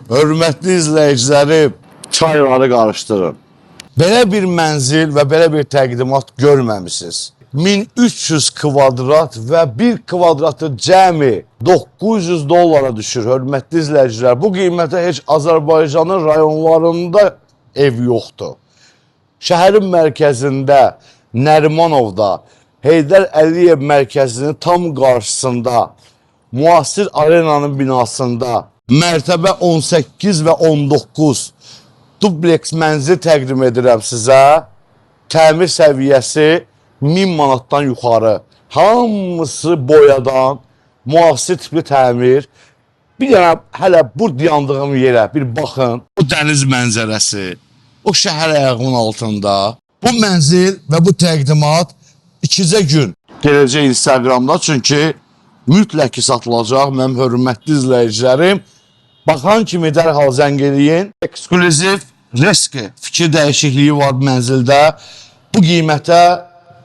Hörmətli izləyicilərim, çayları qarışdırın. Belə bir mənzil və belə bir təqdimat görməmisiniz. 1300 kvadrat və 1 kvadratı cəmi 900 dollara düşür, hörmətli izləyicilər. Bu qiymətə heç Azərbaycanın rayonlarında ev yoxdur. Şəhərin mərkəzində, Nərimanovda, Heydər Əliyev mərkəzinin tam qarşısında, müasir arenanın binasında, mərtəbə 18 və 19 dubleks mənzil təqdim edirəm sizə. Təmir səviyyəsi 1000 manatdan yuxarı. Hamısı boyadan, müasir tipli təmir. Bir dənə hələ bu dayandığım yerə bir baxın. O dəniz mənzərəsi, o şəhər ayağının altında. Bu mənzil və bu təqdimat ikicə gün gələcək Instagramda, çünki mütləq ki satılacaq. Mənim hörmətli izləyicilərim, baxan kimi dərhal zəng eləyin. Eksklüziv risk fikir dəyişikliyi var mənzildə. Bu qiymətə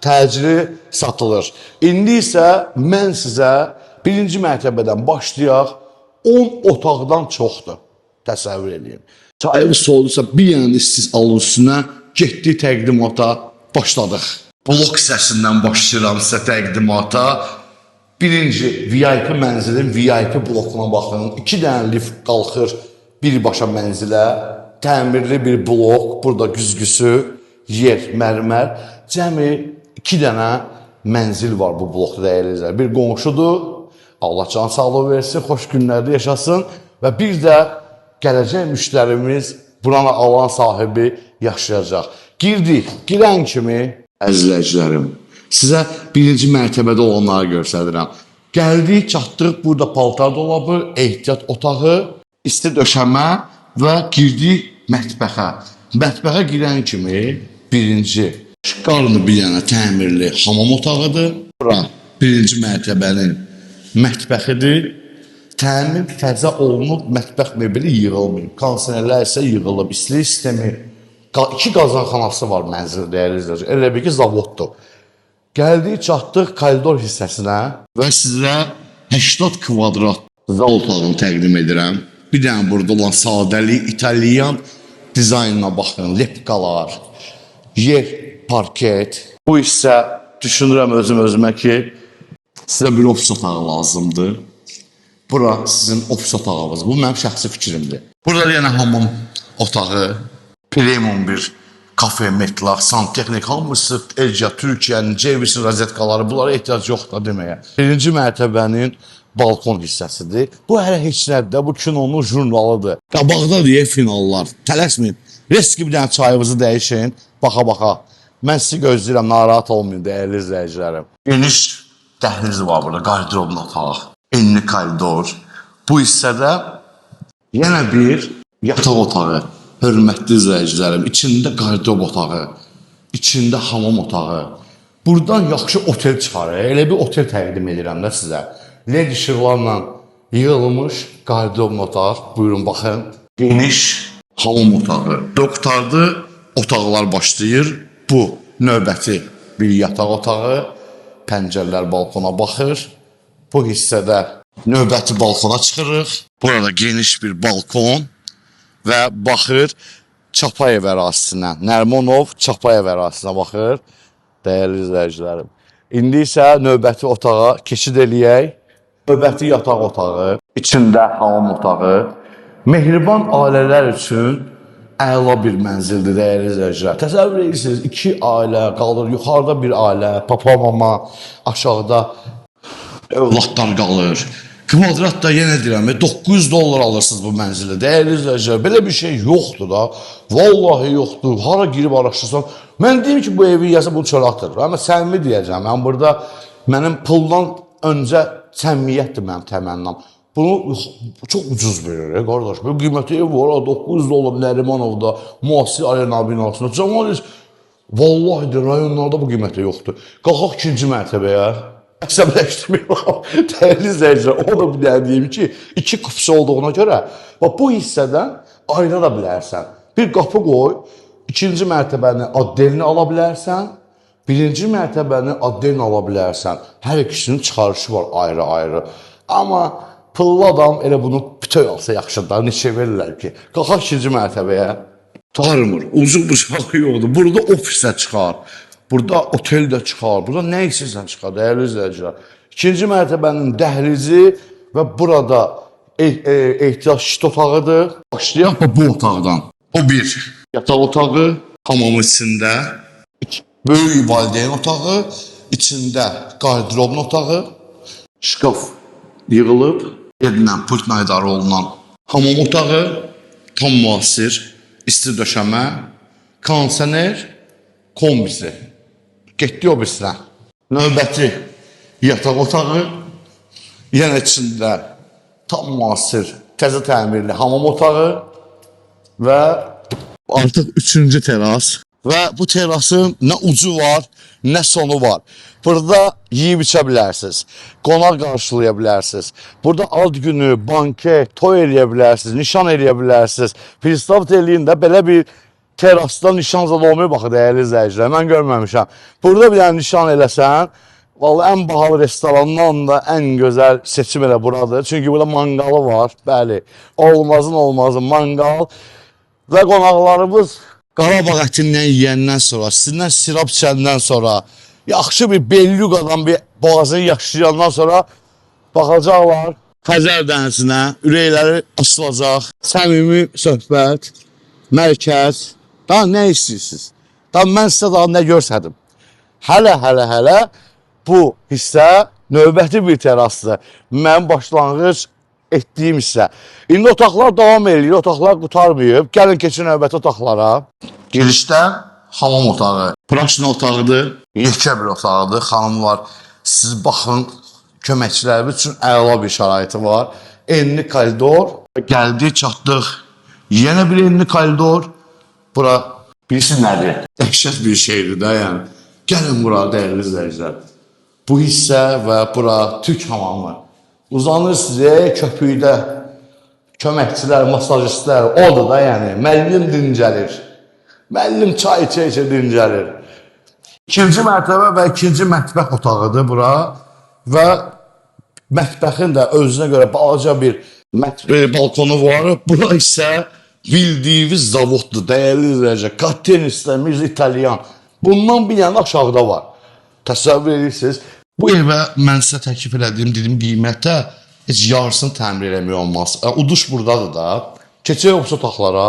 təcili satılır. İndi isə mən sizə birinci mərtəbədən başlayaq. 10 otaqdan çoxdur. Təsəvvür edin. Çayımız soğudursa bir yana siz alın üstünə, getdik təqdimata başladıq. Blok hissəsindən başlayıram sizə təqdimata. Birinci VIP mənzilin VIP blokuna baxın. 2 dənə lift qalxır birbaşa mənzilə. Təmirli bir blok, burada güzgüsü, yer, mərmər. Cəmi 2 dənə mənzil var bu blokda dəyərlilər. Bir qonşudur, Allah can sağlığı versin, xoş günlərdə yaşasın. Və bir də gələcək müştərimiz, buranı alan sahibi yaşayacaq. Girən kimi, əzizləyicilərim, sizə birinci mərtəbədə olanları göstərirəm. Gəldik, çatdıq, burada paltar dolabı, ehtiyat otağı, isti döşəmə və girdik mətbəxə. Mətbəxə girən kimi birinci şikarlı bir yana təmirli hamam otağıdır. Bura birinci mərtəbənin mətbəxidir. Təmir təzə olunub, mətbəx mebeli yığılmayıb. Kondisionerlər isə yığılıb, istilik sistemi. 2 qazanxanası var mənzildə, dəyərli izləyicilər. Elə bir ki, zavoddur. Gəldik, çatdıq koridor hissəsinə və sizə 80 kvadrat zal otağını təqdim edirəm. Bir dənə burada olan sadəlik, İtalyan dizaynına baxın, lepkalar, yer, parket. Bu hissə düşünürəm özümə ki, sizə bir ofis otağı lazımdır. Bura sizin ofis otağınız. Bu mənim şəxsi fikrimdir. Burada yenə hamam otağı, premium bir kafe, metlaq, santexnik, hamısı Elca, Türkiyənin, Cevisin rozetkaları, bunlara ehtiyac yoxdur deməyə. Birinci mərtəbənin balkon hissəsidir. Bu hələ heç nədir, bu kinonun jurnalıdır. Qabaqda deyə finallar. Tələsməyin. Riski bir dənə çayımızı dəyişin, baxa-baxa. Mən sizi gözləyirəm, narahat olmayın, dəyərli izləyicilərim. Geniş dəhliz var burada, qardirob otağı, enli koridor. Bu hissədə yenə bir yataq otağı. Hörmətli izləyicilərim, içində qardirob otağı, içində hamam otağı. Buradan yaxşı otel çıxarır. Elə bir otel təqdim edirəm də sizə. LED işıqlarla yığılmış qardirob otaq. Buyurun, baxın. Geniş hamam otağı. Doktorda otaqlar başlayır. Bu növbəti bir yataq otağı. Pəncərələr balkona baxır. Bu hissədə növbəti balkona çıxırıq. Burada geniş bir balkon. Və baxır Çapayev ərazisinə, Nərimanov Çapayev ərazisinə baxır, dəyərli izləyicilərim. İndi isə növbəti otağa keçid eləyək. Növbəti yataq otağı, içində hamam otağı. Mehriban ailələr üçün əla bir mənzildir, dəyərli izləyicilər. Təsəvvür edirsiniz, 2 ailə qalır, yuxarıda bir ailə, papa, mama, aşağıda övladlar qalır. Kvadrat da yenə deyirəm, 900 dollar alırsınız bu mənzildə. Dəyərli izləyicilər, belə bir şey yoxdur da. Vallahi yoxdur. Hara girib araşdırsan. Mən deyim ki, bu evi yiyəsə bunu çölə atır. Amma səmimi deyəcəm. Mən burada mənim puldan öncə səmimiyyətdir mənim təmənnam. Bunu çox ucuz verir, qardaş. Bu qiyməti ev var, 900 dollar Nərimanovda, müasir arena binasında. Cəmal, vallahi de, rayonlarda bu qiymətə yoxdur. Qalxaq 2-ci mərtəbəyə. Əsəbləşdirmək, dəyərli izləyicilər, o da bir dənə deyim ki, 2 qıfısı olduğuna görə, bu hissədən ayrıla bilərsən. Bir qapı qoy, 2-ci mərtəbəni addelini ala bilərsən, 1-ci mərtəbəni addelini ala bilərsən. Hər ikisinin çıxarışı var ayrı-ayrı. Amma pıllı adam elə bunu bütöv alsa yaxşıdır. Neçə verirlər ki? Qalxaq ikinci mərtəbəyə. Tarmır, ucu bıçağı yoxdur. Burada ofisə çıxar. Burada oteldə çıxar. Burada nə istəyirsən çıxar, dəyərli izləyicilər. İkinci mərtəbənin dəhlizi və burada ehtiyac şit otağıdır. Başlayaq bu otaqdan. O bir, yataq otağı, hamam içində. Böyük valideyn otağı, içində qardirobun otağı, şkaf yığılıb, yerindən pultla idarə olunan hamam otağı, tam müasir, isti döşəmə, kondisioner, kombisi. Getdi o birisinə. Növbəti yataq otağı, yenə içində tam müasir, təzə təmirli hamam otağı və artıq üçüncü teras. Və bu terasın nə ucu var, nə sonu var. Burada yeyib içə bilərsiniz, qonaq qarşılaya bilərsiniz. Burada ad günü, banket, toy eləyə bilərsiniz, nişan eləyə bilərsiniz. Pristavt eləyin də belə bir terasda nişan zad olmuyor, baxı dəyərli izləyicilər, mən görməmişəm. Burada bir dənə nişan eləsən, vallahi ən bahalı restorandan da ən gözəl seçim elə buradır. Çünki burada manqalı var, bəli, olmazın manqal və qonaqlarımız Qarabağ ətindən yiyəndən sonra, sizdən sirap içəndən sonra, yaxşı bir bellyug adam bir boğazını yaşayandan sonra baxacaqlar Xəzər dənizinə, ürəkləri açılacaq, səmimi söhbət, mərkəz, daha nə istəyirsiniz? Daha mən sizə daha nə görsədim? Hələ bu hissə növbəti bir terasdır. Mənim başlanğıc etdiyim hissə. İndi otaqlar davam edir, otaqlar qutarmayıb. Gəlin keçin növbəti otaqlara. Girişdə hamam otağı, praşna otağıdır, yekə bir otağıdır. Xanım var, siz baxın, köməkçilərimiz üçün əla bir şəraiti var. Enli koridor, gəldik, çatdıq. Yenə bir enli koridor. Bura, bilirsin nədir? Dəhşət bir şeydir də, yəni. Gəlin bura, dəyərli izləyicilər. Bu hissə və bura Türk hamamı. Uzanır sizə köpükdə, köməkçilər, masajistlər, odur da yəni, müəllim dincəlir. Müəllim çay içə dincəlir. İkinci mərtəbə və ikinci mətbəx otağıdır bura və mətbəxin də özünə görə balaca bir balkonu var. Bura isə bildiyiniz zavoddur, dəyərli izləyicilər. Katenislərimiz İtalyan. Bundan bir yana aşağıda var. Təsəvvür edirsiniz. Bu evə mən sizə təklif ediyim qiymətə heç yarısını təmir eləmək olmaz. Uduş buradadır da. Keçək yoxsa otaqlara.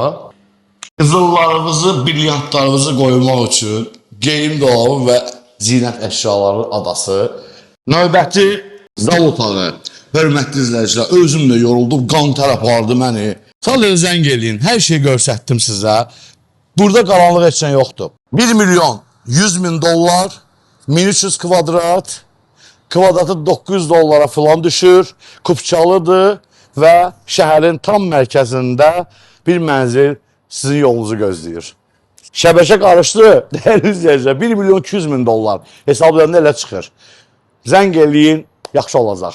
Qızıllarınızı, brilyantlarınızı qoymaq üçün geyim dolabı və zinət əşyaları adası. Növbəti zal otağı. Hörmətli izləyicilər, özüm də yoruldum, qan tər apardı məni. Sadəcə zəng eləyin, hər şey göstərdim sizə. Burada qaranlıq heç nə yoxdur. 1 milyon 100 min dollar, 1300 kvadrat, kvadratı 900 dollara falan düşür, kupçalıdır və şəhərin tam mərkəzində bir mənzil sizin yolunuzu gözləyir. Şəbəkə qarışdı, dəyərli izləyicilər, 1 milyon 200 min dollar hesablarında elə çıxır. Zəng eləyin, yaxşı olacaq.